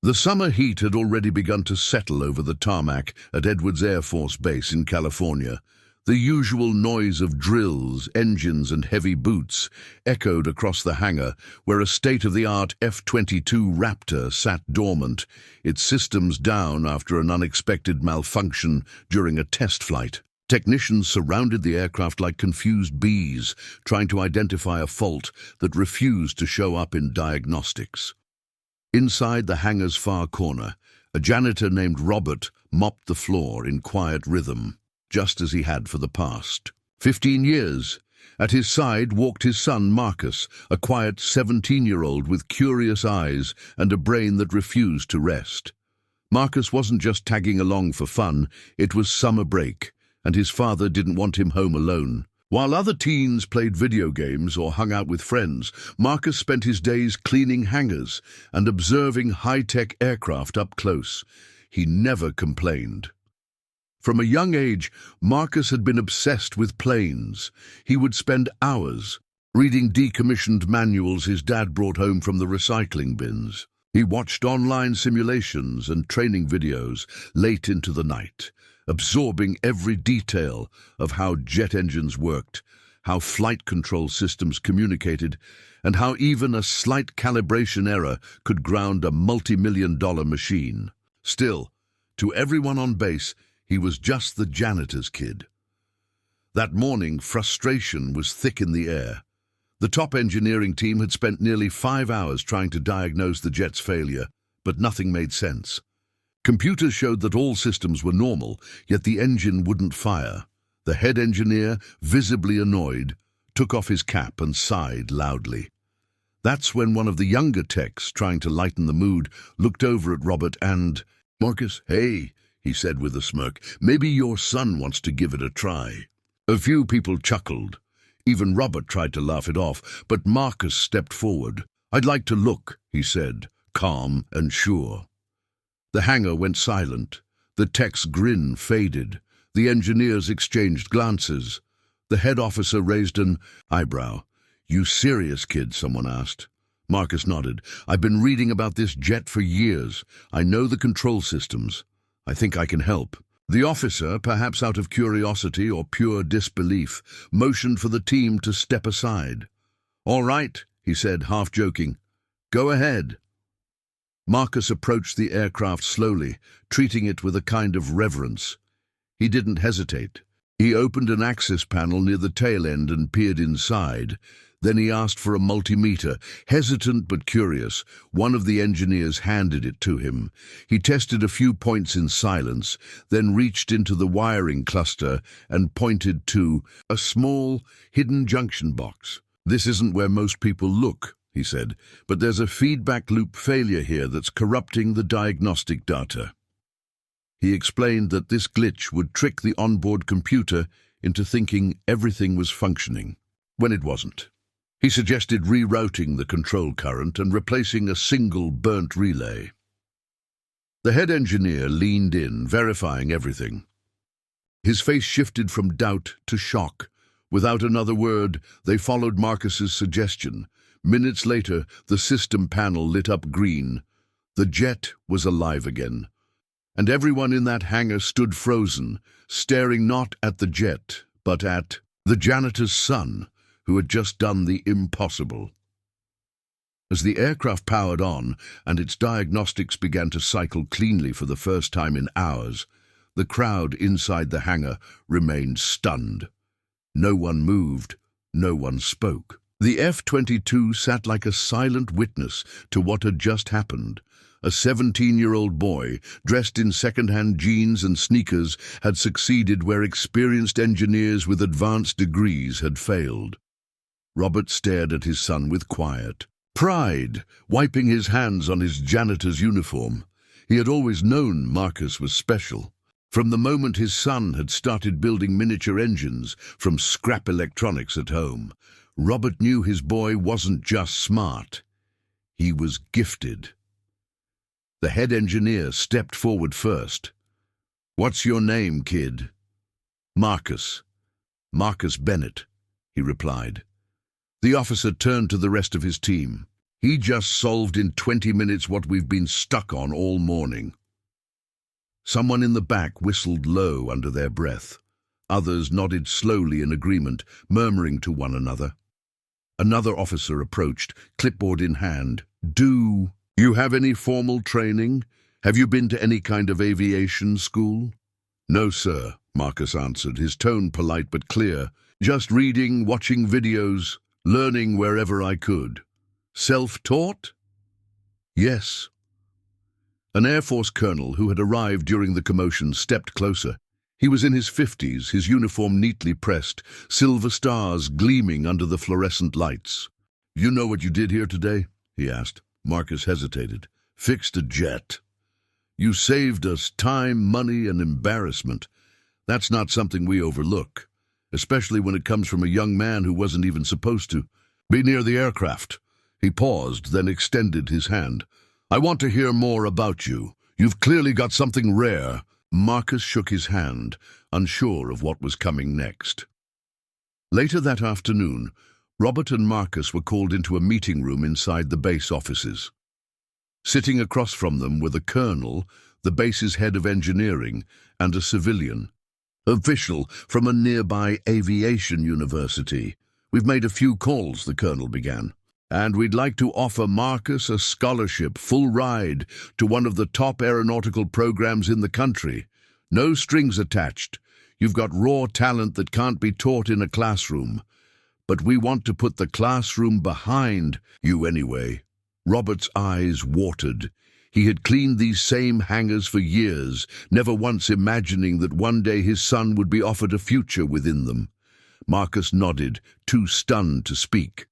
The summer heat had already begun to settle over the tarmac at Edwards Air Force Base in California. The usual noise of drills, engines, and heavy boots echoed across the hangar, where a state-of-the-art F-22 Raptor sat dormant, its systems down after an unexpected malfunction during a test flight. Technicians surrounded the aircraft like confused bees, trying to identify a fault that refused to show up in diagnostics. Inside the hangar's far corner, a janitor named Robert mopped the floor in quiet rhythm, just as he had for the past 15 years. At his side walked his son Marcus, a quiet 17-year-old with curious eyes and a brain that refused to rest. Marcus wasn't just tagging along for fun, it was summer break, and his father didn't want him home alone. While other teens played video games or hung out with friends, Marcus spent his days cleaning hangars and observing high-tech aircraft up close. He never complained. From a young age, Marcus had been obsessed with planes. He would spend hours reading decommissioned manuals his dad brought home from the recycling bins. He watched online simulations and training videos late into the night, absorbing every detail of how jet engines worked, how flight control systems communicated, and how even a slight calibration error could ground a multi-million-dollar machine. Still, to everyone on base, he was just the janitor's kid. That morning, frustration was thick in the air. The top engineering team had spent nearly 5 hours trying to diagnose the jet's failure, but nothing made sense. Computers showed that all systems were normal, yet the engine wouldn't fire. The head engineer, visibly annoyed, took off his cap and sighed loudly. That's when one of the younger techs, trying to lighten the mood, looked over at Robert and, "Marcus, hey," he said with a smirk, "maybe your son wants to give it a try." A few people chuckled. Even Robert tried to laugh it off, but Marcus stepped forward. "I'd like to look," he said, calm and sure. The hangar went silent. The tech's grin faded. The engineers exchanged glances. The head officer raised an eyebrow. "You serious, kid?" someone asked. Marcus nodded. "I've been reading about this jet for years. I know the control systems. I think I can help." The officer, perhaps out of curiosity or pure disbelief, motioned for the team to step aside. "All right," he said, half joking. "Go ahead." Marcus approached the aircraft slowly, treating it with a kind of reverence. He didn't hesitate. He opened an access panel near the tail end and peered inside. Then he asked for a multimeter. Hesitant but curious, one of the engineers handed it to him. He tested a few points in silence, then reached into the wiring cluster and pointed to a small, hidden junction box. "This isn't where most people look," he said, "but there's a feedback loop failure here that's corrupting the diagnostic data." He explained that this glitch would trick the onboard computer into thinking everything was functioning, when it wasn't. He suggested rerouting the control current and replacing a single burnt relay. The head engineer leaned in, verifying everything. His face shifted from doubt to shock. Without another word, they followed Marcus's suggestion. Minutes later, the system panel lit up green. The jet was alive again. And everyone in that hangar stood frozen, staring not at the jet, but at the janitor's son, who had just done the impossible. As the aircraft powered on and its diagnostics began to cycle cleanly for the first time in hours, the crowd inside the hangar remained stunned. No one moved, no one spoke. The F-22 sat like a silent witness to what had just happened. A 17-year-old boy, dressed in second-hand jeans and sneakers, had succeeded where experienced engineers with advanced degrees had failed. Robert stared at his son with quiet pride, wiping his hands on his janitor's uniform. He had always known Marcus was special. From the moment his son had started building miniature engines from scrap electronics at home, Robert knew his boy wasn't just smart. He was gifted. The head engineer stepped forward first. "What's your name, kid?" "Marcus. Marcus Bennett," he replied. The officer turned to the rest of his team. He just solved in 20 minutes what we've been stuck on all morning." Someone in the back whistled low under their breath. Others nodded slowly in agreement, murmuring to one another. Another officer approached, clipboard in hand. "Do you have any formal training? Have you been to any kind of aviation school?" "No, sir," Marcus answered, his tone polite but clear. "Just reading, watching videos, learning wherever I could." "Self-taught?" "Yes." An Air Force colonel who had arrived during the commotion stepped closer. He was in his 50s, his uniform neatly pressed, silver stars gleaming under the fluorescent lights. "You know what you did here today?" he asked. Marcus hesitated. "Fixed a jet. You saved us time, money, and embarrassment. That's not something we overlook, especially when it comes from a young man who wasn't even supposed to be near the aircraft." He paused, then extended his hand. "I want to hear more about you. You've clearly got something rare." Marcus shook his hand, unsure of what was coming next. Later that afternoon, Robert and Marcus were called into a meeting room inside the base offices. Sitting across from them were the colonel, the base's head of engineering, and a civilian official from a nearby aviation university. "We've made a few calls," the colonel began, "and we'd like to offer Marcus a scholarship, full ride, to one of the top aeronautical programs in the country. No strings attached. You've got raw talent that can't be taught in a classroom. But we want to put the classroom behind you anyway." Robert's eyes watered. He had cleaned these same hangars for years, never once imagining that one day his son would be offered a future within them. Marcus nodded, too stunned to speak.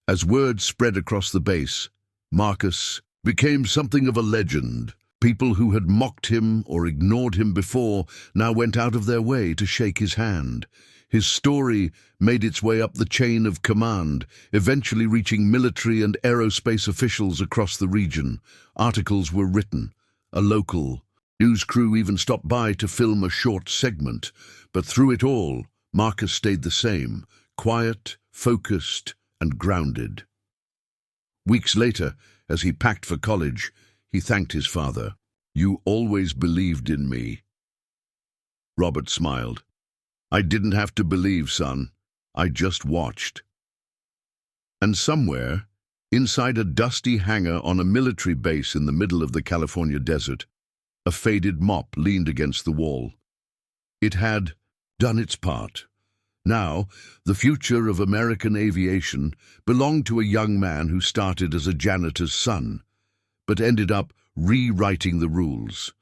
As word spread across the base, Marcus became something of a legend. People who had mocked him or ignored him before now went out of their way to shake his hand. His story made its way up the chain of command, eventually reaching military and aerospace officials across the region. Articles were written. A local news crew even stopped by to film a short segment. But through it all, Marcus stayed the same, quiet, focused, and grounded. Weeks later, as he packed for college, he thanked his father. "You always believed in me." Robert smiled. "I didn't have to believe, son. I just watched." And somewhere, inside a dusty hangar on a military base in the middle of the California desert, a faded mop leaned against the wall. It had done its part. Now, the future of American aviation belonged to a young man who started as a janitor's son, but ended up rewriting the rules.